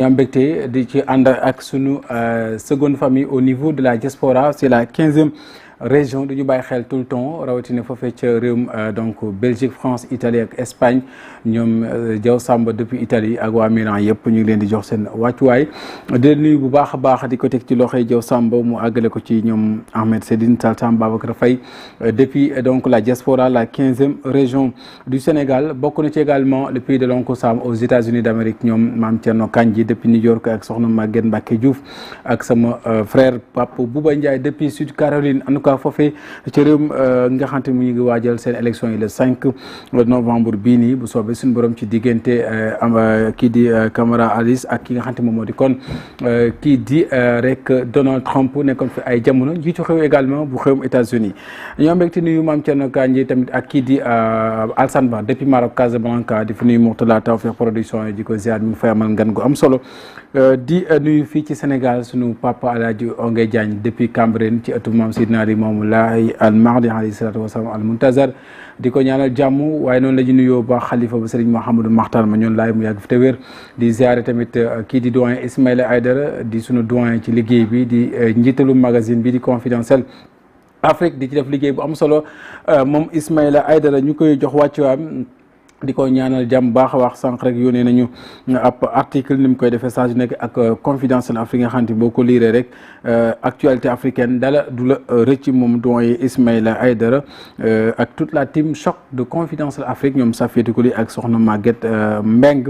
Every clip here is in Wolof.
ñoo mbégte di ci ànd ak sunu seconde famille au niveau de la diaspora c'est la 15e région du ñu bàyyi xel tout le temps rawatina foofee ca réewum donc Belgique France Italie ak Espagne ñoom Diaw Samba depuis Italie ak waa Milan yëpp ñu ngi leen di jox seen wàccuwaay di nuyu bu baax a baax di ko teg ci loxoy Diaw Samba mu àggale ko ci ñoom Ahmed Sedine Saltam Babacar Faye depuis donc la diaspora la 15e région du Sénégal bokk na ci également le pays de l'oncle Sam aux États-Unis d'Amérique ñoom Mame Thierno Kandji depuis New York ak soxna Maguette Mbacké Diouf ak sama frère Pape Bouba Ndiaye depuis Sud Caroline en tout cas foofee ci réew nga xamante mu ñu ngi waajal seen élection yi le 5 novembre bii nii bu soobee suñu borom ci diggante kii di Kamala Harris ak ki nga xamante moom moo di kon kii di rek Donald Trump nekkoon fi ay jamono jiitu xew également bu xewum États-Unis ñoo mbégte nuyu Mame Thierno Kandji tamit ak kii di Alsane Ba depuis Maroc Casablanca di fi nuyu Mourtala Tawfekh production yi di ko ziar mi ngi fay amal ngan gu am solo di nuyu fii ci Sénégal sunu papa Alaaji Ongué Diagne depuis Cambérène ci ëttu Mame Seydina Limamou Laye al Mahdi alayhi salaatu wasalaam al Muntazar di ko ñaanal jàmm waaye noonu la ñu nuyoo baax xalifa ba Serigne Mouhamadou Makhtar ma ñoon laay mu yàgg fi te wér di ziare tamit kii di doyen Ismaïla Aïdara di sunu doyen ci liggéey bi di njiitalu magazine bi di Confidentiel Afrique di ci def liggéey bu am solo moom Ismaïla Aïdara ñu koy jox wàccuwaam di ko ñaanal jàmm baax a wax sànq rek yónnee nañu ab article ni mu koy defee saa su nekk ak Confidentiel Afrique nga xam ne boo ko liiree rek actualité africaine dala du la rëcc moom doyen Ismaïla Aïdara ak toute la team choc de Confidentiel Afrique ñoom Safiatou Koli ak soxna Maguette Mbeng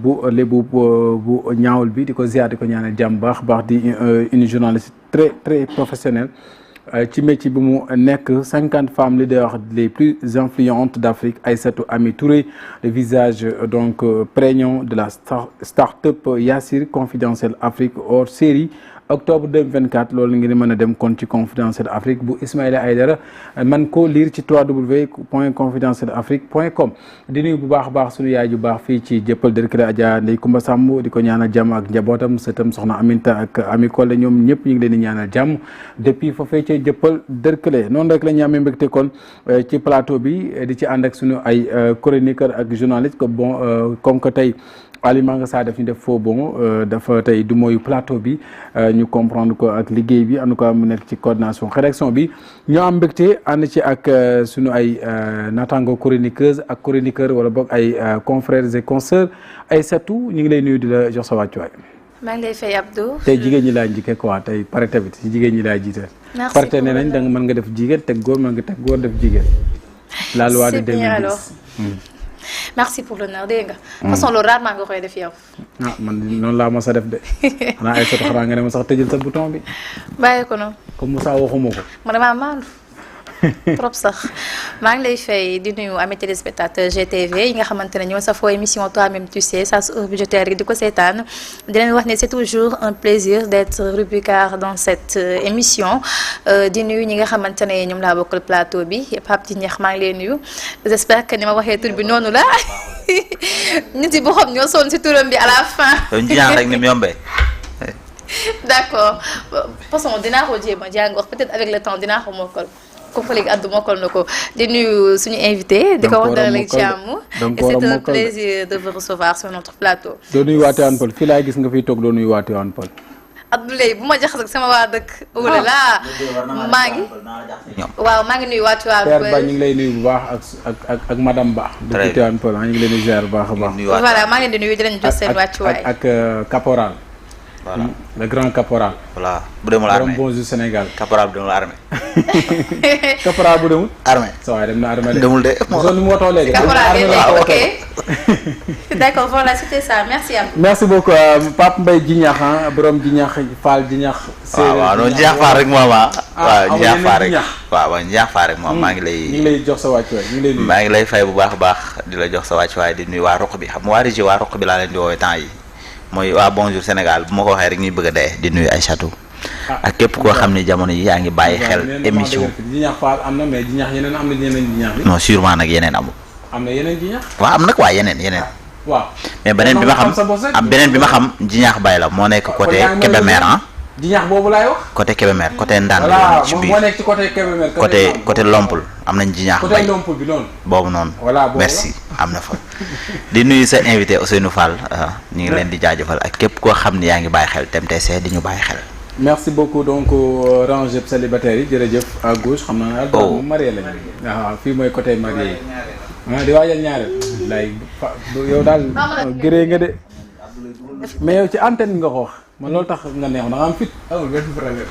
bu lébu bu ñaawul bi di ko ziar di ko ñaanal jàmm baax baax di une journaliste très très professionnelle ci métier bi mu nekk 50 femmes leaders les plus influentes d'Afrique Aïssatou Ami Touré le visage donc prégnant de la start-up Yassir Confidentiel Afrique hors série octobre 2024 loolu ngeen mën a dem kon ci Confidentiel Afrique bu Ismaïla Aïdara man ko lire ci www.confidentielafrique.com di nuyu bu baax a baax sunu yaay ju baax fii ci jëppal Derklé Adja Ndeye Koumba Samb di ko ñaanal jàmm ak njabootam sëtam soxna Aminta ak Ami Collé ñoom ñëpp ñu ngi leen di ñaanal jàmm depuis foofee ci jëppal Derklé noonu rek la ñu amee mbégte kon ci plateau bi di ci ànd ak sunu ay chroniqueur ak journaliste que bon comme que tey Alima nga saa def ñu def faux bon dafa tey du mooyu plateau bi ñu comprendre ko ak liggéey bi en tout cas mu nekk ci coordination rédaction bi ñoo am mbégte ànd ci ak sunu ay naataango chroniqueuse ak chroniqueur wala boog ay confrères et consoeurs Aïssatou ñu ngi lay nuyu di la jox sa wàccuwaay. maa ngi lay fay Abdou. tey jigéen ñi laa njëkkee quoi tey parité bi ci jigéen ñi laa jiite. merci parité nee nañ da nga mën nga def jigéen teg góor mën nga teg góor def jigéen. la loi de 2010 merci pour l'honneur dégg nga. façon loolu rarement nga koy def yow. ah man noonu laa mos a def de. xanaa ay soto xanaa nga ne ma sax tëjal sa bouton bi. bàyyi ko noonu. comme Moussa waxuma ko. ma damaa maandu. trop sax maa ngi lay fay di nuyu amis téléspectateurs GTV yi nga xamante ne ñoo safoo émission Toi-même tu sais saa su heure bu jotee rek di ko seetaan di leen wax ne c'est toujours un plaisir d'être rubricaire dans cette émission di nuyu ñi nga xamante ne ñoom laa bokkal plateau bi Pape di ñax maa ngi lay nuyu j'espère que ni ma waxee tur bi noonu la nit yi boo xam ñoo sonn si turam bi à la fin. rek ni mu yombee. d'accord façon dinaa ko jéem a jàng wax peut-être avec le temps dinaa ko mokkal. comme léegi Abdou mokkal na ko di nuyu suñu invité. di ko wax dalal ak jàmm. et c'est un plaisir de vous recevoir sur notre plateau. doo nuyu waate waan Paul fii laay gis nga fiy toog doo nuyu waate waan Paul. Abdoulaye bu ma jaxas ak sama waa dëkk. wala laa maa ngi. waaw maa ngi nuyu waate waan Paul. Père Ba ñu ngi lay nuyu bu baax ak madame Ba. très bien waan Paul ñu ngi leen di ziar bu baax a baax. voilà maa ngi leen di nuyu di leen jox seen wàccuwaay. ak caporal. voilà le grand caporal. voilà bu demul armée bonjour Sénégal. caporal bu demul armée. caporal bu demul. armée sa waay dem na armée de. demul de. mosoon ni mu wootoo léegi. caporal ok d'accord voilà c'était ça merci à vous. merci beaucoup Pape Mbaye Djignax borom Djignax Fall Djignax. waaw non Djignax Fall rek moom waaw Djignax Fall rek waaw Djignax Fall rek moom maa ngi lay. ñu ngi lay jox sa wàccuwaay ñu ngi lay nuyu. maa ngi lay fay bu baax a baax di la jox sa wàccuwaay di nuyu waa Roq bi xam nga waa Régie waa Roq bi laa leen di woowee temps yi mooy waa bonjour Sénégal bu ma ko waxee rek ñuy bëgg a dee di nuyu Aïssatou ak képp koo xam ne jamono yi yaa ngi bàyyi xel émission. Djignax Fall am na mais Djignax yeneen am na yeneen Djignax bi. non sûrement nag yeneen amul. am na yeneen Djignax. waaw am nag waa yeneen. waaw mais beneen bi ma xam am beneen bi ma xam Djignax Baye la moo nekk côté Kébémer Jiñax boobu laay wax. côté Kébémer côté Ndande. voilà moom moo nekk ci côté Kébémer. côté Lompul am nañ Jiñax Mbay. côté Lompul bi noonu. boobu noonu. voilà boobu merci am na fa. di nuyu sa invité Ousseynou Fall ñu ngi leen di jaajëfal ak képp koo xam ne yaa ngi bàyyi xel TMTC di ñu bàyyi xel. merci beaucoup donc rangé célibataire yi jërëjëf à gauche xam naa ne. moom marié lañu. waaw fii mooy côté marié yi. di waajal ñaareel. lay yow daal gëree nga de. mais yow ci antenne bi nga ko wax man loolu tax nga neex da nga am fit. amul benn problème.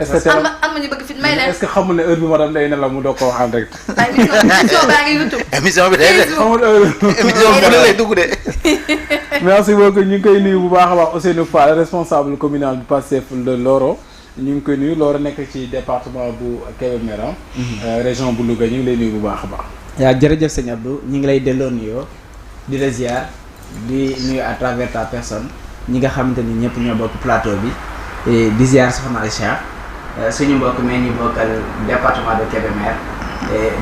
est-ce que am na ñu bëgg fit may leen. est-ce que xamul ne heure bi ma doon day ne la mu doog ko waxaan rek. émission baa ngi YouTube. émission bi day xamul heure. émission bi lay dugg de. merci beaucoup ñu ngi koy nuyu bu baax a baax Ousseynou Fall responsable communal du Pastef de Loro ñu ngi koy nuyu Loro nekk ci département bu Kébémer région bu Louga ñu ngi lay nuyu bu baax a baax. yaa jërëjëf sëñ Abdou ñu ngi lay delloo nuyoo di la ziar di nuyu à travers ta personne ñi nga xamante ni ñëpp ñoo bokk plateau bi di ziar soxna Aïcha suñu mbokk mee ñu bokkal département de Kébémer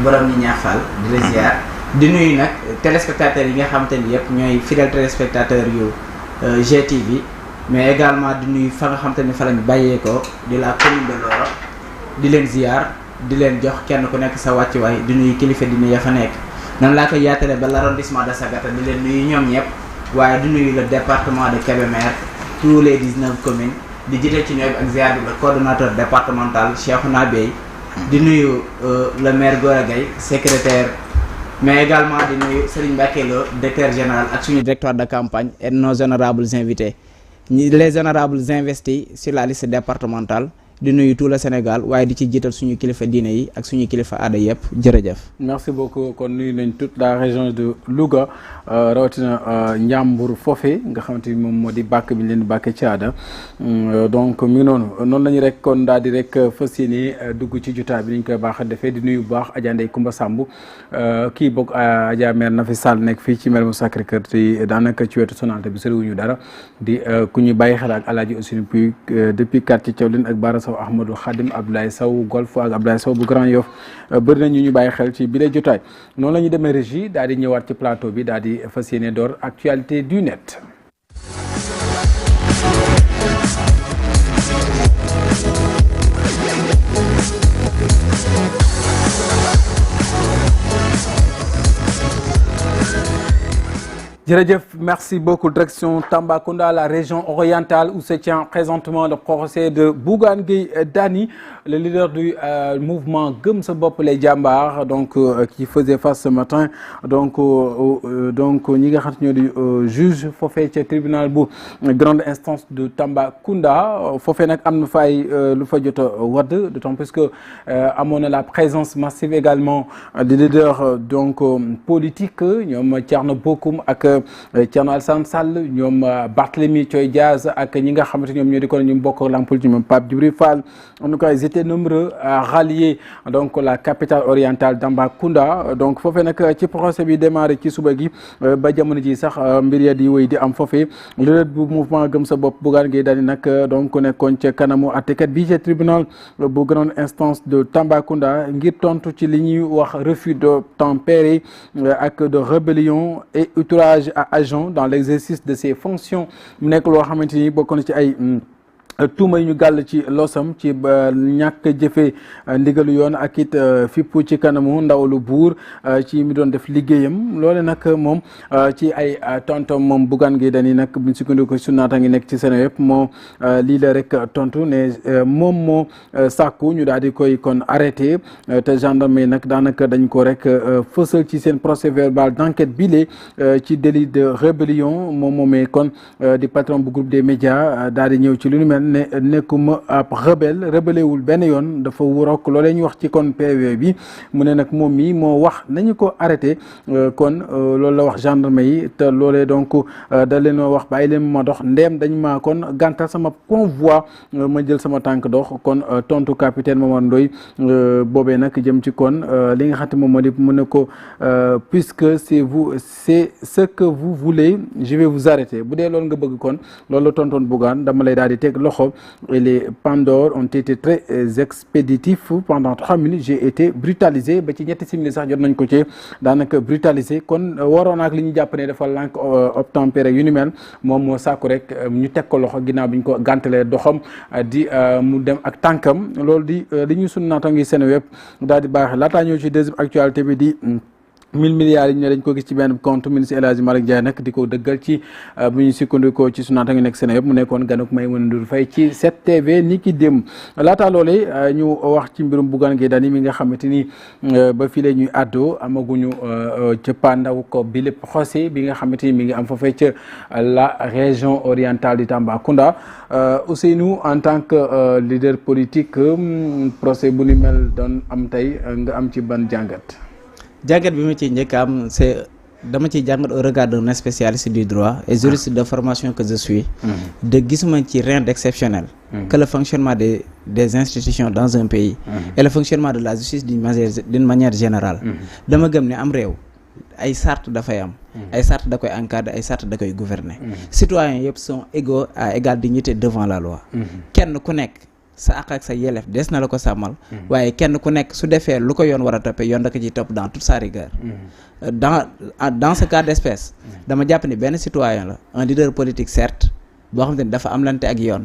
borom ñi ñaaxal di la ziar di nuyu nag téléspectateurs yi nga xamante ni yëpp ñooy fidèles téléspectateurs yu GTV mais également di nuyu fa nga xamante ni fa lañu bàyyeekoo di la commune de Loro di leen ziar di leen jox kenn ku nekk sa wàccuwaay di nuyu kilifa dina ya fa nekk nan laa koy yaatale ba l'arrondissement de Sagata di leen nuyu ñoom ñëpp waaye di nuyu le département de Kébémer tous les 19 communes di jiite ci ñoom ak ziar bi le coordonnateur départemental Cheikhouna Bey di nuyu le maire Gora Gaye secrétaire mais également di nuyu Serigne Mbacké Lo directeur général ak suñu directeur de campagne et nos honorables invités les honorables investis sur la liste départementale di nuyu tout le Sénégal waaye di ci jiital suñu kilifa diine yi ak suñu kilifa aada yëpp jërëjëf. merci beaucoup kon nuyu nañ toute la région de Louga rawatina Njàmbur foofe nga xamante ni moom moo di bàkk bi ñu leen di bàkkee ci aada donc mi ngi noonu la ñu rek kon daal di rek fas yéene dugg ci jotaay bi ni ñu koy baax a defee di nuyu bu baax Adja Ndeye Koumba Samb kii bokk Adja mère Nafi Sall nekk fii ci Mermoz Sacré-Cœur te daanaka ci wetu Sonalté bi soriwuñu dara di ku ñuy bàyyi xel ak Alaaji Ousseynou Pouye depuis quartier Thiawlène ak Bara Ahmadou Khadim Abdoulaye Sow Golf ak Abdoulaye Sow bu Grand Yoff bëri na ñu bàyyi xel ci bi lay jotaay noonu la ñu demee régie daal di ñëwaat ci plateau bi daal di fas yéene door actualité du net. Jërëjëf, merci beaucoup. Direction Tambacounda, la région orientale où se tient présentement le procès de Bougane Gueye Dany, le leader du mouvement Gëm Sa Bopp Les Jambar, donc qui faisait face ce matin donc ñi nga xam ñoo di juge foofee ca tribunal bu grande instance de Tambacounda foofee nag am na fay lu fa jot a wadd d'autant plus que amoon na la présence massive également des leaders donc politiques ñoom Thierno Bocoum ak Thierno Alassane Sall ñoom Barthélémy Thioye Dias ak ñi nga xamante ñoom ñoo di ko ñu bokk l'ampoule ci ñoom Pape Djibril Fall en tout cas ils étaient nombreux à rallier donc la capitale orientale Tambacounda donc foofee nag ci procès bi démarré ci suba gi ba jamono ji sax mbir ya di wéy di am foofee leader bu mouvement Gëm Sa Bopp Bougane Gueye Dany nag donc nekkoon ca kanamu àttekat bi ci tribunal bu grande instance de Tambacounda ngir tontu ci li ñuy wax refus d'obtempérer ak de rébellion et outrage à agent dans l'exercice de ses fonctions mu nekk loo xamante ni bokk na ci ay tuuma yi ñu gàll ci losam ci ñàkk jëfe ndigalu yoon ak it fippu ci kanamu ndawlu buur ci mi doon def liggéeyam loole nag moom ci ay tontom moom Bougane Gueye Dany nag buñ sukkandiku su naata ngi nekk ci seen yëpp moo lii la rek tontu ne moom moo sàkku ñu daal di koy kon arrêté te gendarme yi nag daanaka dañ ko rek fësal ci seen procès verbal d'enquête bile ci délit de rébellion moom moomee kon di patron bu groupe des médias daal di ñëw ci lu nu mel ne nekkuma ab rebelle wul benn yoon dafa wurook loolee ñu wax ci kon PV bi mu ne nag moom mi moo wax nañu ko arrêté kon loolu la wax gendarme yi te loolee donc da leen wax bàyyi leen ma dox ndeem dañ ma kon gàntal sama convoi ma jël sama tànk dox kon tontu capitaine Momar Ndoye boobee nag jëm ci kon li nga xam ne moom moo di mu ne ko puisque c'est ce que vous voulez je vais vous arrêter bu dee loolu nga bëgg kon loolu la tontoon Bougane dama lay daal di teg loxo loxo et les Pandores ont été très expéditifs pendant 3 minutes j'ai été brutalisé ba ci ñetti simili sax jot nañ ko ci daanaka brutalisé kon waroon ak li ñu jàpp ne dafa lànk obtempéré yu ni mel moom moo sàkku rek ñu teg ko loxo ginnaaw bi ñu ko gàntalee doxam di mu dem ak tànkam loolu di li ñu sunu naata ngi Seneweb daal di baaxee laataa ñëw ci deuxième actualité bi di 1000 milliards yi ñu ne dañ ko gis ci benn compte ministre El Hadji Malick Ndiaye nag di ko dëggal ci bu ñu sukkandikoo ci sunu naata ngi nekk Seneweb mu nekkoon ganuk Maïmouna Ndour Faye ci 7TV ni ki dem laataa loolee ñu wax ci mbirum Bougane Gueye Dany mi nga xamante ni ba fii la ñuy àddoo amaguñu ca pandaw ko bi lépp xosé bi nga xamante ni mi ngi am foofee ca la région orientale du Tambacounda Ousseynou en tant que leader politique procès bu ni mel doon am tey nga am ci ban jàngat. jàngat bi ma ciy njëkk am c'est dama ciy jàngat au regard d'un spécialiste du droit et juriste de formation que je suis de gisuma ci rien d'exceptionnel que le fonctionnement des institutions dans un pays et le fonctionnement de la justice d'une manière générale dama gëm ne am réew ay charte dafay am ay charte da koy encadrer ay charte da koy gouverner citoyens yëpp sont égaux à égale dignité devant la loi kenn ku nekk sa àq ak sa yelef des na la ko sàmmal waaye kenn ku nekk su defee lu ko yoon war a toppee yoon da ko ciy topp dans toute sa rigueur dans ce cas d'espèce dama jàpp ni benn citoyen la un leader politique certes boo xam te ni dafa am lante ak yoon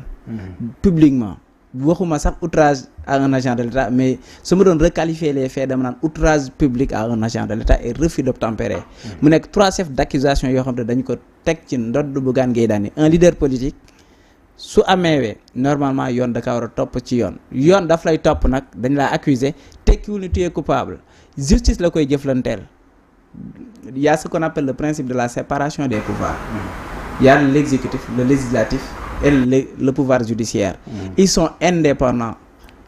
publiquement waxuma sax outrage à un agent de l'État mais su ma doon requalifier les faits dama naan outrage public à un agent de l'État et refus d'obtempérer mu nekk 3 chefs d'accusation yoo xam te dañu ko teg ci ndodd Bougane Gueye Dany un leader politique su ameewee normalement yoon da kaa war a topp ci yoon daf lay topp nag dañ laa accuser tekkiwul ni tu es coupable justice la koy jëflanteel y a ce qu'on appelle le principe de la séparation des pouvoirs il y a l'exécutif le législatif et le pouvoir judiciaire ils sont indépendants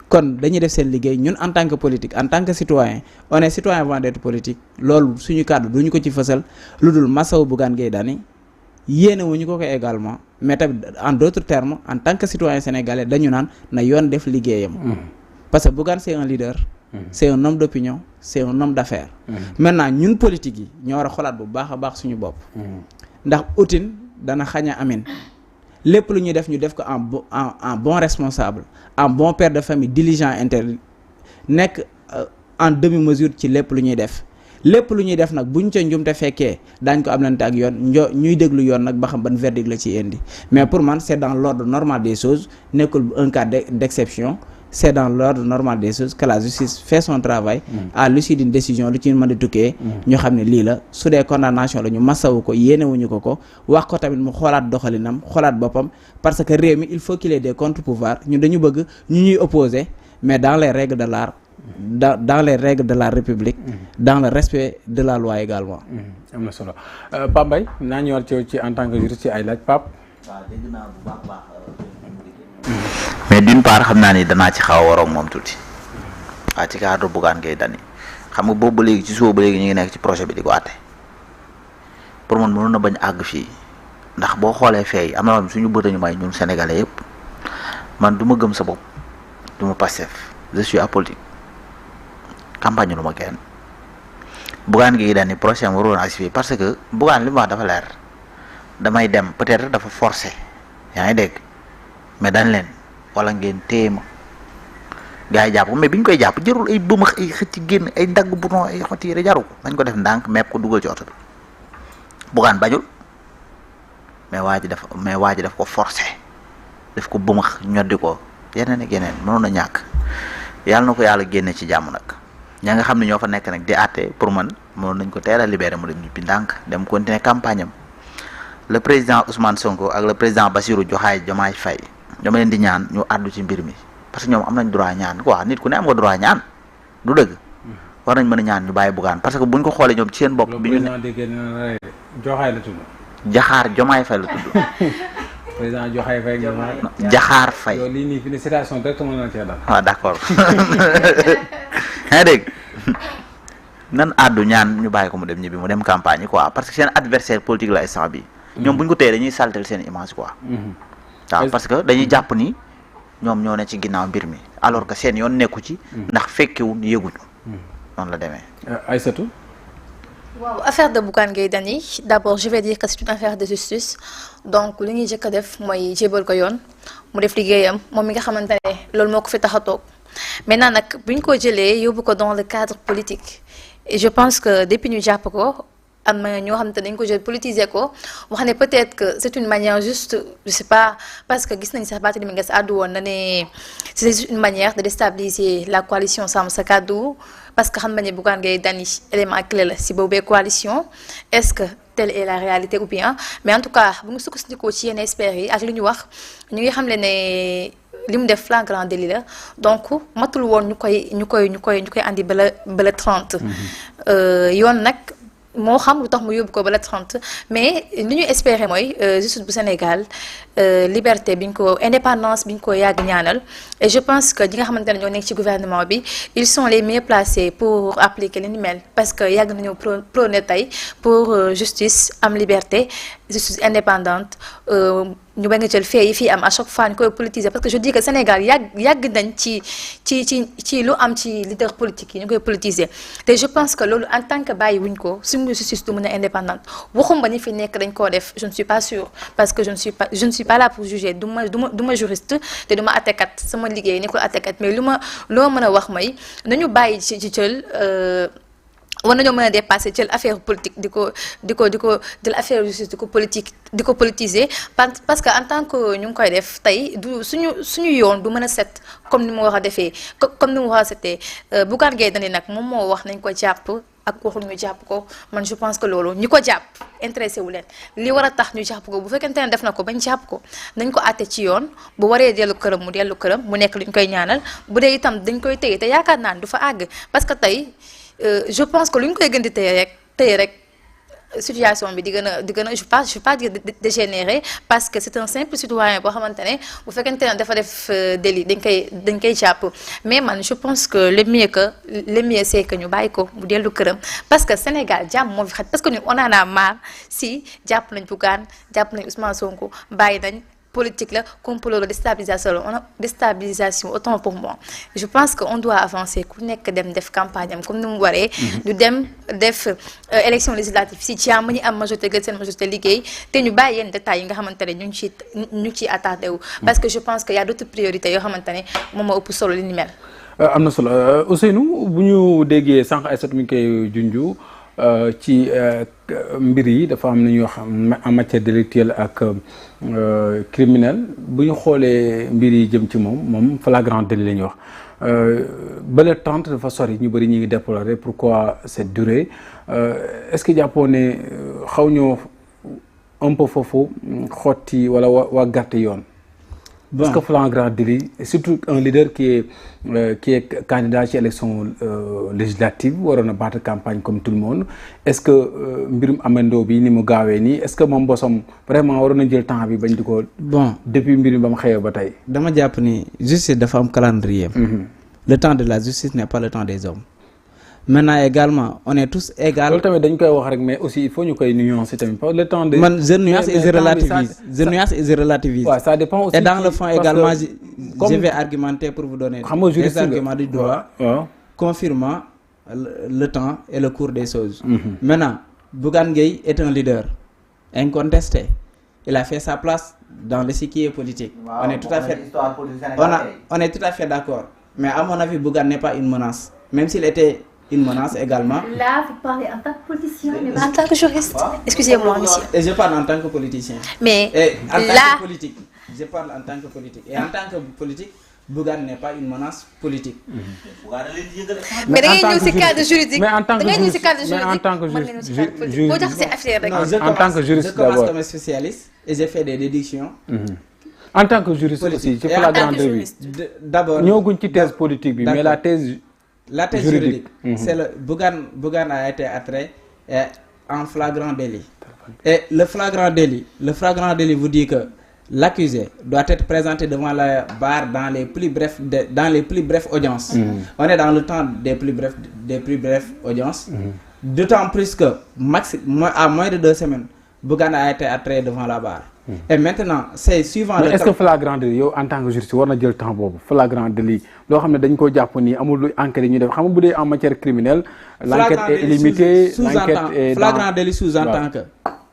kon dañuy def seen liggéey ñun en tant que politique en tant que citoyen on est citoyen avant d'être politique loolu suñu kàddu duñu ko ci fësal lu dul masawu Bougane Gueye Dany yéene wuñu ko également mais tamit en d'autres termes en tant que citoyen sénégalais dañu naan na yoon def liggéeyam parce que Bougane c'est un leader c'est un homme d'opinion c'est un homme d'affaires maintenant ñun politique yi ñoo war a xolaat bu baax a baax suñu bopp ndax outil dana xañ a amin lépp lu ñuy def ñu def ko en bon responsable en bon père de famille diligent nekk en demi-mesure ci lépp lu ñuy def nag buñ ca njumte fekkee daañ ko amlante ak yoon ñuy déglu yoon nag ba xam ban verdict la ci indi mais pour man c'est dans l'ordre normal des choses nekkul un cas d'exception c'est dans l'ordre normal des choses que la justice fait son travail à l'issue d'une décision lu ci mën di tukkee ñu xam ne lii la su dee condamnation la ñu masawu ko yéenewuñu ko wax ko tamit mu xoolaat doxalinam xoolaat boppam parce que réew mi il faut qu'il y ait des contre-pouvoirs ñun dañu bëgg ñu ñuy opposer mais dans les règles de l'art dans les règles de la République dans le respect de la loi également am na solo Pape Mbaye naa ñëwaat ci en tant que juriste ci ay laaj Pape waaw dégg naa bu baax mais d'une part xam naa ni danaa ci xaw a waroog moom tuuti waaw ci cadre Bougane Gueye Dany xam nga boobu ba léegi ci suba ba léegi ñu ngi nekk ci projet bi di ko àtte pour man mënoon na bañ àgg fii ndax boo xoolee fee am na loo xam suñu bët ñu may ñun sénégalais yëpp man du ma gëm sa bopp du ma Pastef je suis apolitique campagne lu ma kenn Bougane Gueye Dany projet am waroon agsi fii parce que Bougane li mu wax dafa leer damay dem peut-être dafa forcé yaa ngi dégg mais dañ leen wala ngeen téye ma gars yi jàpp mais bi ñu koy jàpp jërul ay bëmax ay xëcc génn ay dagg bouton ay xotiire jaru ko dañ ko def ndànk mepp ko dugal ci oto bi Bougane bañul mais waa ji daf ko forcé daf ko bëmax ñoddi ko yeneen ak yeneen mënoon na ñàkk yàlla na ko yàlla génne ci jàmm nag ña nga xam ne ñoo fa nekk nag di àtte pour man mënoon nañ ko teel a libéré mu dem ñibbi ndànk dem continuer campagne am le président Ousmane Sonko ak le président Bassirou Diomaye Faye dama leen di ñaan ñu àddu ci mbir mi parce que ñoom am nañ droit ñaan quoi nit ku ne am nga droit ñaan du dëgg war nañ mën a ñaan ñu bàyyi Bougane parce que buñ ko xoolee ñoom ci seen bopp bi ñu Joxaay la tudd Jaxaar Diomaye Faye la tudd président Joxaay Faye Jaxaar Faye yow lii nii fi ne citation directement na cee dal waaw d'accord yaa dégg nan àddu ñaan ñu bàyyi ko mu dem ñibbi mu dem campagne quoi parce que seen adversaire politique la instant bi ñoom buñ ko téye dañuy saltel seen image quoi waaw parce que dañuy jàpp ni ñoom ñoo ne ci ginnaaw mbir mi alors que seen yoon nekku ci ndax fekkewuñ yëguñu noonu la demee Aïssatou waaw affaire de Bougane Gueye Dany d'abord je vais dire que c'est une affaire de justice donc li ñuy jëkk a def mooy jébal ko yoon mu def liggéeyam moom mi nga xamante ne loolu moo ko fi tax a toog maintenant nag bu ñu ko jëlee yóbbu ko dans le cadre politique et je pense que depuis ñu jàpp ko am na ñoo xamante dañ ko jël politiser ko wax ne peut-être que c'est une manière juste je sais pas parce que gis nañ sax Barthélémy Dias àddu woon na ne c'est une manière de déstabiliser la coalition Sàmm Sa Kàddu parce que xam nañ ne Bougane Gueye Dany élément clé la si boobee coalition est-ce que telle est la réalité ou bien mais en tout cas bu ñu sukkandikoo ci yenn experts yi ak li ñu wax ñu ngi xamle ne li mu def flagrant délit la donc matul woon ñu koy andi bala 30 yoon nag moo xam lu tax mu yóbbu ko ba la 30 mais li ñu espérer mooy justice bu Sénégal liberté bi ñu ko indépendance bi ñu ko yàgg ñaanal et je pense que ñi nga xamante ne ñoo nekk ci gouvernement bi ils sont les mieux placés pour appliquer li ni mel parce que yàgg nañu prôné tey pour justice am liberté justice indépendante ñu bañ a jël fee yi fii am à chaque fois ñu koy politiser parce que je dis que Sénégal yàgg nañ ci lu am ci leader politique yi ñu koy politiser te je pense que loolu en tant que bàyyi wuñ ko suñu justice du mën a indépendante waxumba ñi fi nekk dañ koo def je ne suis pas sûre parce que je ne suis pas là pour juger du ma juriste te du ma attekat sama liggéey nekkul attekat mais loo mën a wax mooy nañu bàyyi ci jël war nañoo mën a dépasser jël affaire politique di ko jël affaire justice di ko politiser parce que en tant que ñu ngi koy def tey du suñu yoon du mën a set comme ni mu war a defee comme ni mu war a setee Bougane Gueye Dany nag moom moo wax nañ ko jàpp ak waxul ñu jàpp ko man je pense que loolu ñi ko jàpp intéressé wu leen li war a tax ñu jàpp ko bu fekkente ne def na ko bañ jàpp ko nañ ko àtte ci yoon bu waree dellu këram mu nekk lu ñu koy ñaanal bu dee itam dañ koy téye te yaakaar naa ne du fa àgg parce que tey je pense que lu ñu koy gën di téye rek situation bi di gën a je vais pas dire dégénérer parce que c'est un simple citoyen boo xamante ne bu fekkente ne dafa def délit dañ koy jàpp mais man je pense que le mieux c'est que ñu bàyyi ko mu dellu këram parce que Sénégal jàmm moo fi xaj parce que ñun on en a marre si jàpp nañ Bougane jàpp nañ Ousmane Sonko bàyyi nañ politique la complot de déstabilisation autant pour moi je pense que on doit avancer ku nekk dem def campagne am comme ni mu waree ñu dem def élection législative si jàmm ñi am majorité gën seen majorité liggéey te ñu bàyyi yenn détails yi nga xamante ne ñu ngi ciy attardé wu parce que je pense que y a d'autres priorités yoo xamante ne moom moo ëpp solo li ni mel am na solo Ousseynou bu ñu déggee sànq Aïssatou mi ngi koy junju ci mbir yi dafa am na ñuy wax en matière délictuelle ak criminel bu ñu xoolee mbir yi jëm ci moom flagrant délit la ñuy wax ba le 30 dafa sori ñu bëri ñu ngi déplorer pourquoi cette durée est-ce que jàppoo ne xaw ñoo un peu foofu xotti wala waa gàtt yoon. Bon. Parce que flagrant délit surtout un leader qui est candidat ci élection législative waroon a battre campagne comme tout le monde est-ce que mbirum amendo bi ni mu gaawee nii est-ce que moom bosom vraiment waroon a jël temps bi bañ di ko. bon depuis mbir mi ba mu xëyee ba tey. dama jàpp ni justice dafa am calendrier. Le temps de la justice n'est pas le temps des hommes. Maintenant également on est tous égaux. loolu tamit dañ koy wax rek mais aussi il faut ñu koy nuancer tamit pas le temps de. man je nuance et je relativise. Ouais, ça dépend aussi. Et dans le fond également je vais argumenter pour vous donner des arguments du droit confirmant le temps et le cours des choses. Maintenant Bougane Gueye est un leader incontesté. Il a fait sa place dans l'échiquier politique. On est tout à fait d'accord. Mais à mon avis Bougane n'est pas une menace. Même s'il était une menace également. Là, vous parlez en tant que politicien, mais pas en tant que juriste. Excusez-moi, monsieur. Et je parle en tant que politicien. Mais en tant que politique. Je parle en tant que politique. Et en tant que politique, Bougane n'est pas une menace politique. Mais dans le cadre juridique. Mais en tant que juriste. Je commence comme spécialiste et j'ai fait des déductions. En tant que juriste aussi, je fais la grande revue. D'abord, nous avons une thèse politique, mais la thèse juridique, c'est le Bougane a été attrait en flagrant délit. Et le flagrant délit vous dit que l'accusé doit être présenté devant la barre dans les plus brefs audiences. On est dans le temps des plus brefs audiences. D'autant plus que à moins de 2 semaines, Bougane a été attrait devant la barre. Et maintenant c'est suivant. Mais est-ce que flagrant délit yow en tant que juriste war na jël temps boobu flagrant délit loo xam ne dañ ko jàpp nii amul lu enquête yi ñu def xam nga bu dee en matière criminelle. l'enquête est illimitée. Flagrant délit sous-entend que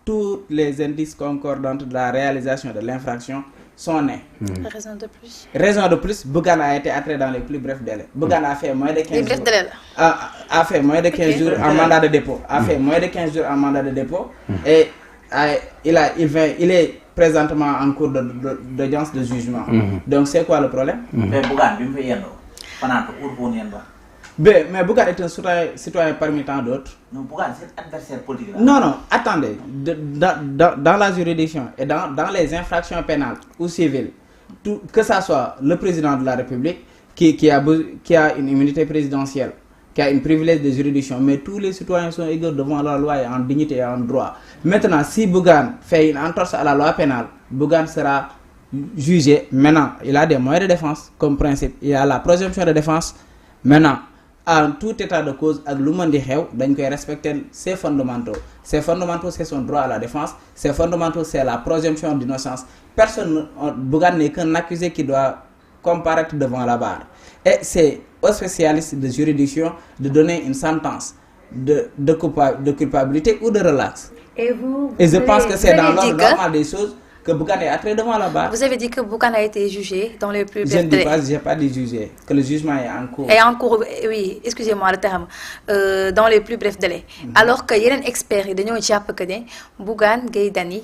tous les indices concordants de la réalisation de l'infraction sont nés. Raison de plus, Bougane a été attiré dans les plus brefs délais. Bougane a fait moins de 15 jours. A fait moins de 15 jours en mandat de dépôt. Et il est présentement en cours d'audience de jugement. Donc c'est quoi le problème? Mais Bougane, mais Bougane est un citoyen parmi tant d'autres. Non, Bougane, c'est adversaire politique. Non, attendez. Dans la juridiction et dans les infractions pénales ou civiles, que ça soit le président de la République qui a une immunité présidentielle, qui a une privilège de juridiction, mais tous les citoyens sont égaux devant la loi et en dignité et en droit. Maintenant, si Bougane fait une entorse à la loi pénale, Bougane sera jugé. Maintenant, il a des moyens de défense comme principe. Il a la présomption de défense. Maintenant, en tout état de cause, avec l'humain il faut respecter ses fondamentaux. Ses fondamentaux, c'est son droit à la défense. Ses fondamentaux, c'est la présomption d'innocence. Bougane n'est qu'un accusé qui doit comparaître devant la barre. Et c'est aux spécialistes de juridiction de donner une sentence de culpabilité ou de relax. Et je pense que c'est dans l'ordre normal des choses que Bougane est attiré devant la barre. Vous avez dit que Bougane a été jugé dans les plus brefs délais. Je n'ai pas dit jugé, que le jugement est en cours. Et en cours, oui, excusez-moi le terme, dans les plus brefs délais. Alors que y a un expert de nous qui Bougane Gueye Dany,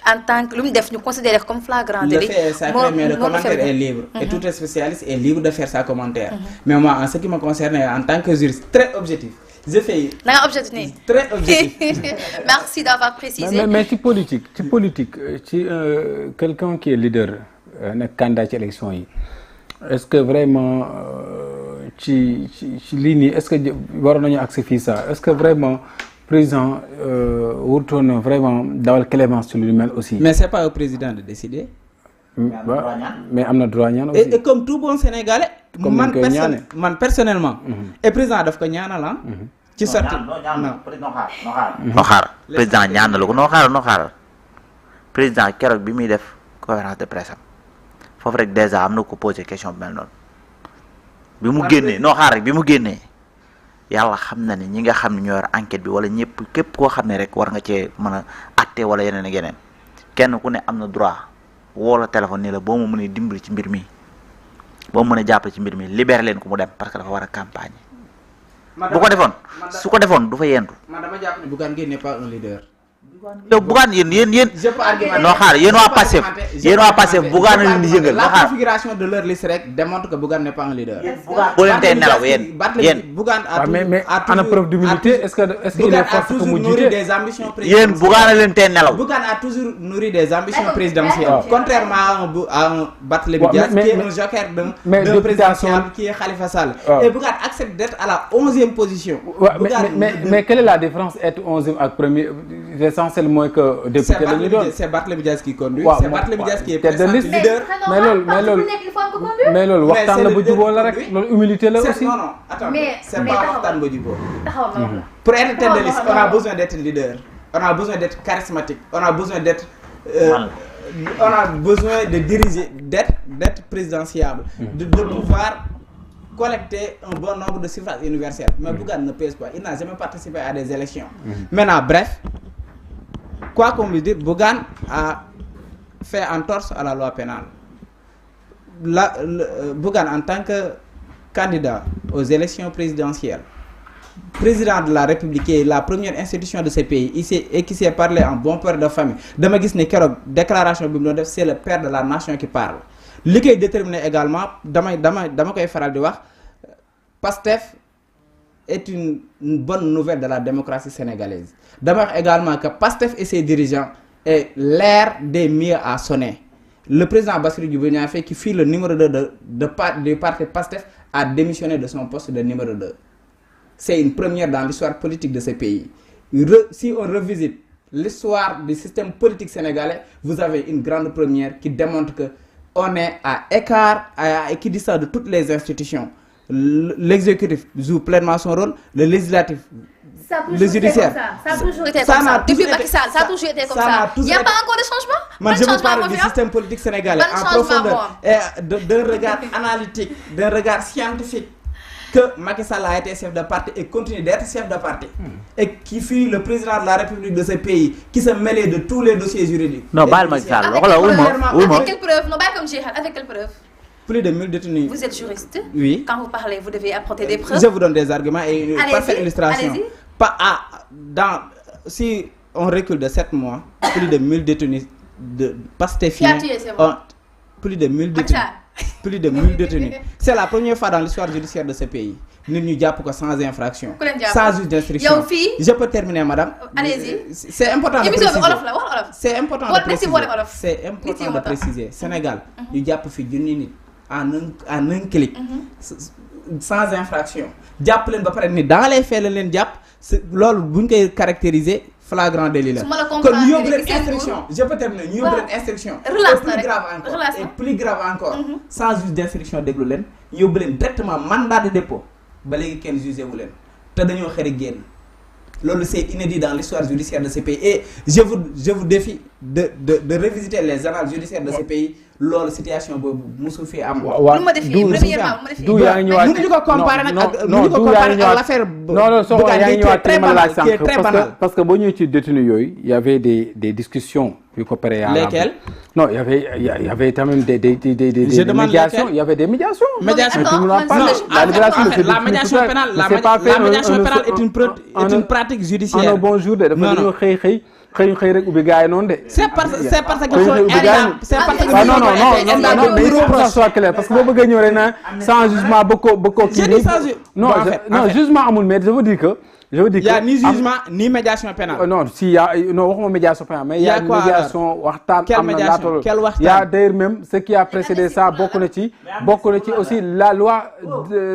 en tant que nous considérons comme flagrant délit. Le fait est sacré, mais le commentaire est libre. Et tout spécialiste est libre de faire sa commentaire. Mais moi, en ce qui me concerne, en tant que juriste très objectif, j'ai fait très objectif. Merci d'avoir précisé. Mais tu politique, quelqu'un qui est leader, un candidat à l'élection, est-ce que vraiment est-ce que vous accepter ça? Est-ce que vraiment président retourne vraiment dans le clémence sur lui-même aussi? Mais c'est pas au président de décider. Mais am na droit ñaan aussi. Et comme tout bon Sénégalais, man personnellement, et président daf ko ñaanal ci sorti non président ñaanal ko no xaar président kérok bi muy def conférence de presse fofu rek déjà am na ko poser question bu mel non bi mu génné no xaar rek bi mu génné yalla xam na ni ñi nga xam ni ñoo yor enquête bi wala ñepp képp ko xam ne rek war nga ci mëna atté wala yeneen ak yeneen kenn ku ne am na droit wala téléphone ni la bo mo mëne dimbali ci mbir mi bo mëne japp ci mbir mi libérer leen ko mu dem parce que dafa wara campagne bu ko defoon su ko defoon du fa yendu man dama japp ni Bougane Gueye n'est pas un leader. yow Bougane yeen no xaar yeen wa Pastef Bougane leen di yëngal la configuration de leur liste rek démontre que Bougane n'est pas un leader. bo leen tay nelaw yeen Bougane a mais ana preuve d'humilité est-ce qu'il est fort que mu jité des ambitions présidentielles. Yeen Bougane leen tay nelaw. Bougane a toujours nourri des ambitions présidentielles. Contrairement à un Barthélémy Dias qui est un joker d'un présidentiel qui est Khalifa Sall. Et Bougane accepte d'être à la 11e position. Mais quelle est la différence être 11e avec premier? L'essentiel moins que député la ñu doon. C'est Barthélémy Dias qui conduit. C'est Barthélémy Dias qui est président leader. mais loolu waxtaan la bu juboo la rek loolu humilité la aussi. Non attends c'est pas waxtaan bu juboo. Pour être tête de liste on a besoin d'être leader. On a besoin d'être charismatique. On a besoin d'être on a besoin de diriger d'être présidentiable, de pouvoir collecter un bon nombre de suffrages universels. Mais Bougane ne pèse pas. Il n'a jamais participé à des élections. Maintenant, bref, quoi qu'on me dise, Bougane a fait entorse à la loi pénale. Bougane, en tant que candidat aux élections présidentielles, président de la République, qui est la première institution de ce pays, et qui s'est parlé en bon père de famille, dama gis ne keroog déclaration bi mu doon def, c'est le père de la nation qui parle. Li koy déterminer également dama koy faral di wax, Pastef est une bonne nouvelle de la démocratie sénégalaise. Dama wax également que Pastef et ses dirigeants est l'ère des mieux à sonner. Le président Bassirou Diomaye Faye, qui fut le numéro 2 du parti Pastef, a démissionné de son poste de numéro 2. C'est une première dans l'histoire politique de ce pays. Si on revisite l'histoire du système politique sénégalais, vous avez une grande première qui démontre que on est à écart, à équidistance de toutes les institutions. L'exécutif joue pleinement son rôle, le législatif, le judiciaire. Ça a toujours été comme ça. Depuis Macky Sall, ça a toujours été comme ça. Il n'y a pas encore de changement. Moi, je vous parle du système politique sénégalais en profondeur, et d'un regard analytique, d'un regard scientifique. que Macky Sall a été chef de parti et continue d'être chef de parti. Et qui fut le président de la République de ce pays, qui se mêlait de tous les dossiers juridiques. Non, baal Macky Sall. Avec quelle preuve? Non, pas comme Jihad, avec quelle preuve? Plus de 1000 détenus. Vous êtes juriste? Oui. Quand vous parlez, vous devez apporter des preuves. Je vous donne des arguments et une parfaite illustration. Allez-y. Si on recule de 7 mois, plus de 1000 détenus de pastéfiens. Qui a tué, c'est bon. Plus de 1000 détenus. Plus de 1000 détenus. C'est la première fois dans l'histoire judiciaire de ce pays. Nous nous diapons sans infraction, sans juge d'instruction. Je peux terminer, madame. Allez-y. C'est important de préciser. C'est important de préciser. C'est important de préciser. Sénégal, nous diapons fait d'une minute en un clic, sans infraction. Diapons dans les faits, les diapons, lors vous caractériser flagrant délit. Comme nous avons instruction, je peux terminer. Nous avons instruction. Et plus grave encore, sans juge d'instruction de Gloulen, nous avons directement mandat de dépôt. Balé ken jugé wu len té dañoo xéré génn lolu c'est inédit dans l'histoire judiciaire de ce pays et je vous défie de revisiter les annales judiciaires de ce pays lolu situation bobu musu fi am lu ma défi premièrement ma défi du yaa ngi ñëwaat mënuñu ko comparer nak mënuñu ko comparer ak l'affaire non so yaa ngi ñëwaat très mal parce que bo ñu ci détenu yoy il y avait des discussions yu ko lesquelles non il y avait quand même des médiations il y avait des médiations la médiation pénale est une pratique judiciaire un bon jour de dafa ñu xey rek ubbi gaay non de c'est parce que c'est parce que non mais il faut que ça soit clair parce que bo bëgg ñëw rek na sans jugement beaucoup qui non jugement amul mais je veux dire que il y a ni jugement ni médiation pénale. Non, si il y a non médiation pénale mais il y a une médiation waxtaan am na laatoo il y a d'ailleurs même ce qui a précédé ça bokk na ci aussi la loi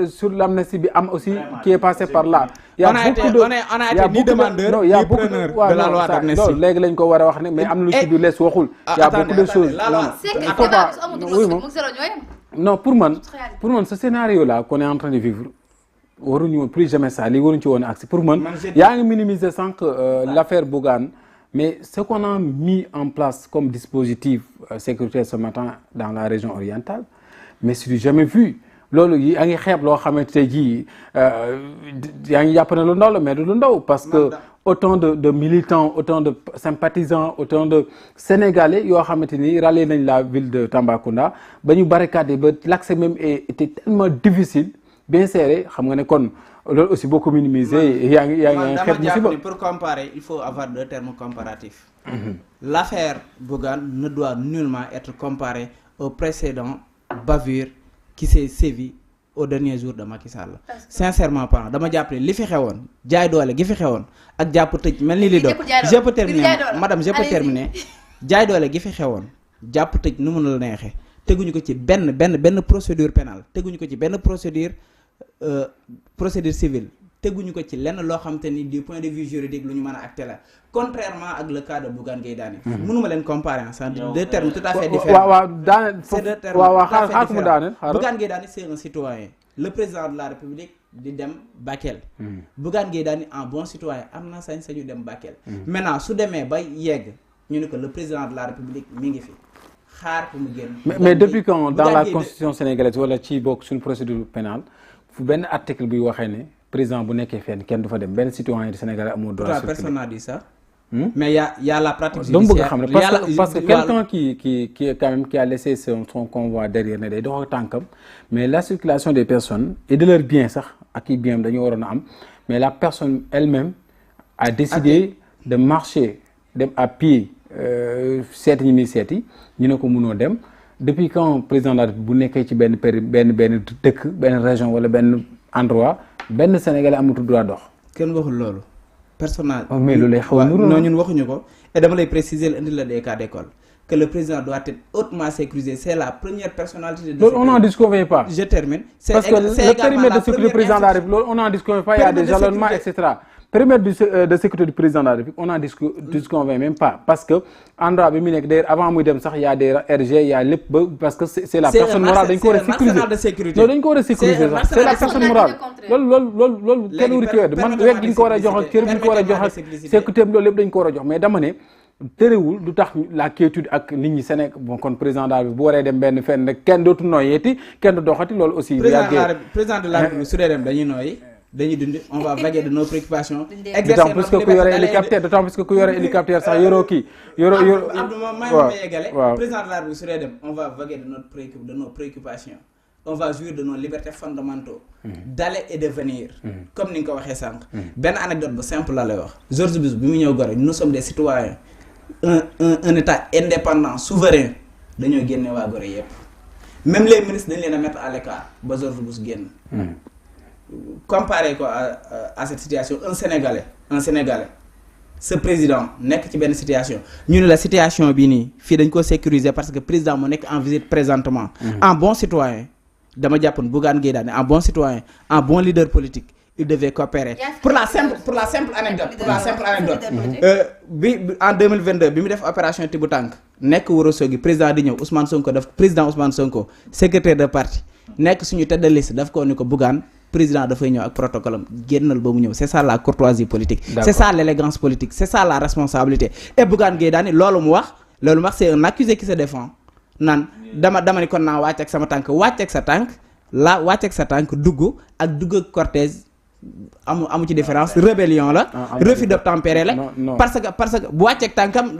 sur l'amnistie bi am aussi qui est passée par là. On a été ni demandeur ni preneur de la loi d'amnistie. Légui lañ ko wara wax né mais am na lu ci du les waxul. Il y a beaucoup de choses. Non pour moi ce scénario là qu'on est en train de vivre waruñu plus jamais ça li waruñ ci won accès pour moi yaa ngi minimiser sànq l'affaire Bougane mais ce qu'on a mis en place comme dispositif sécuritaire ce matin dans la région orientale mais c'est du jamais vu loolu yaa ngi xeeb loo xamante tey jii yaa ngi jàpp ne lu ndaw la mais du lu ndaw parce que autant de militants autant de sympathisants autant de Sénégalais yoo xamante ni rallié nañ la ville de Tambacounda ba ñu barricadé ba l'accès même était tellement difficile bien serré xam nga ne kon loolu aussi beaucoup minimisé yaa ngi xeeb musiba. Pour comparer il faut avoir deux termes comparatifs. L'affaire Bougane ne doit nullement être comparée au précédent bavure qui s'est sévi au dernier jour de Macky Sall. Sincèrement parlant dama jàpp ne li fi xewoon jaay doole gi fi xewoon ak jàpp tëj mel ni li doon je peux terminer madame je peux terminer jaay doole gi fi xewoon jàpp tëj nu mu la neexee teguñu ko ci benn procédure pénale teguñu ko ci benn procédure civile teguñu ko ci lenn loo xam te ni du point de vue juridique lu ñu mën a acté la contrairement ak le cas de Bougane Gueye Dany mënuma leen comparer en deux termes tout à fait différents c'est deux termes xaar mu daane Bougane Gueye Dany c'est un citoyen le président de la République di dem Bakel Bougane Gueye Dany en bon citoyen am na sañ-sañu dem Bakel maintenant su demee ba yegg ñu ne que le président de la République mi ngi fi xaar pour mu génn mais depuis quand dans la constitution sénégalaise wala ci bokk suñu procédure pénale fu benn article buy waxee ne président bu nekkee fenn kenn du fa dem benn citoyen du Sénégal amul droit circuler. Personne n'a dit ça. Mais il y a la pratique judiciaire. Parce que quelqu'un qui quand même qui a laissé son convoi derrière ne day dox tànkam mais la circulation des personnes et de leurs biens sax ak i biens dañu waroon a am mais la personne elle-même a décidé de marcher dem à pied seeti ñi muy seeti ñu ne ko mënoo dem depuis quand président de la République bu nekkee ci benn dëkk benn région wala benn endroit benn Sénégalais amatul droit dox. kenn waxul loolu. personnel. mais loolu lay xaw a nuru non ñun waxuñu ko et dama lay préciser indi la des cas d'école que le président doit être hautement sécurisé c'est la première personnalité de. loolu on n'en disconvient pas. Je termine. Parce que le périmètre de sécurité du président de la République loolu on n'en disconvient pas il y a des jalonnements etc. Périmètre de sécurité du président de la République on n'en disconvient même pas parce que endroit bi mu nekk d'ailleurs avant muy dem sax il y a des RG il y a lépp ba parce que c'est la personne morale dañ ko war a sécuriser loolu dañ ko war a sécuriser sax c'est la personne morale loolu kenn wuri ko wedd man wet gi ñu ko war a jox ak cër bi ñu ko war a jox ak sécurité loolu lépp dañ ko war a jox mais dama ne terewul du tax la quiétude ak nit ñi Sénégal bon kon président daal bi bu waree dem benn fenn rek kenn dootu nooyeeti kenn du doxati loolu aussi. président de la République su dee dem dañuy nooyi dañuy dund on va vaguer de nos préoccupations. d'autant plus que ku yore hélicoptère d'autant plus que ku yore hélicoptère sax yoroo kii. waaw président de la République su dee dem on va vaguer de nos préoccupations. on va jouir de nos libertés fondamentaux. d'aller et de venir. comme ni nga ko waxee sànq. benn anecdote bu simple la lay wax. George Bush bi mu ñëw Gorée nous sommes des citoyens un état indépendant souverain dañoo génne waa Gorée yépp même les ministres dañ leen a mettre à l'écart ba George Bush génn. comparé ko à cette situation un Sénégalais ce président nekk ci benn situation ñu ne la situation bii nii fii dañ ko sécuriser parce que président moo nekk en visite présentement. en bon citoyen dama jàppoon Bougane Gueye Dany en bon citoyen en bon leader politique il devait coopérer pour la simple anecdote bi en 2022 bi mu def opération Tibu Tànk nekk Ourossogui président di ñëw Ousmane Sonko secrétaire de parti nekk suñu tête de liste daf ko ni ko Bougane président dafay ñëw ak protocole am génnal ba mu ñëw c'est ça la courtoisie politique. C'est ça l'élégance politique c'est ça la responsabilité et Bougane Gueye Dany loolu mu wax c'est un accusé qui se défend naan dama ni kon naa wàcc ak sama tànk wàcc ak sa tànk dugg ak cortège amu ci différence rébellion la refus d'obtempérer la parce que bu wàcc ak tànkam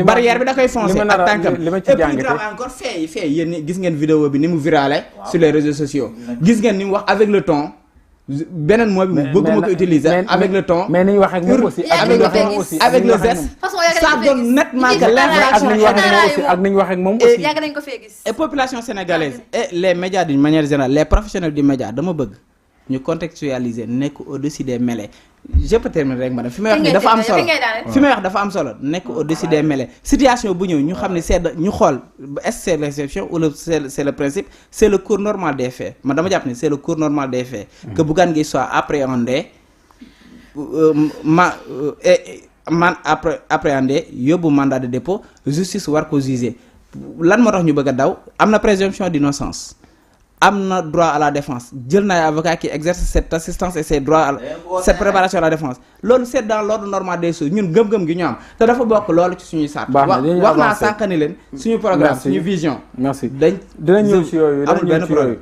barrière bi da koy foncer ak tànkam et puis grave encore fait yéen gis ngeen vidéo bi ni mu virale sur les réseaux sociaux gis ngeen ni mu wax avec le ton beneen mooy bi bëgguma ko utiliser avec le ton mais nañu wax ak moom aussi avec le geste ça donne nettement que l'infraction ak nañu wax ak moom aussi yàgg nañ ko fee gis et population sénégalaise et les médias d'une manière générale les professionnels du média dama bëgg ñu contextualiser nekk au-dessus des mêlées je peux terminer rek madame fi may wax ni dafa am solo nekk au-dessus des mêlées situation bu ñëw ñu xam ne c'est ñu xool est-ce que c'est l'exception ou c'est le principe c'est le cours normal des faits man dama jàpp ne c'est le cours normal des faits que Bougane Gueye soit appréhendé appréhendé yóbbu mandat de dépôt justice war ko juger lan moo tax ñu bëgg a daw am na présomption d'innocence am na droit à la défense jël na ay avocat qui exerce cette assistance et ses droits à cette préparation à la défense loolu c'est dans l'ordre normal des choses ñun gëm-gëm gi ñu am te dafa bokk loolu ci suñuy sart wax naa sànq ni leen suñu programme suñu vision dinañ ñëw ci yooyu amul benn problème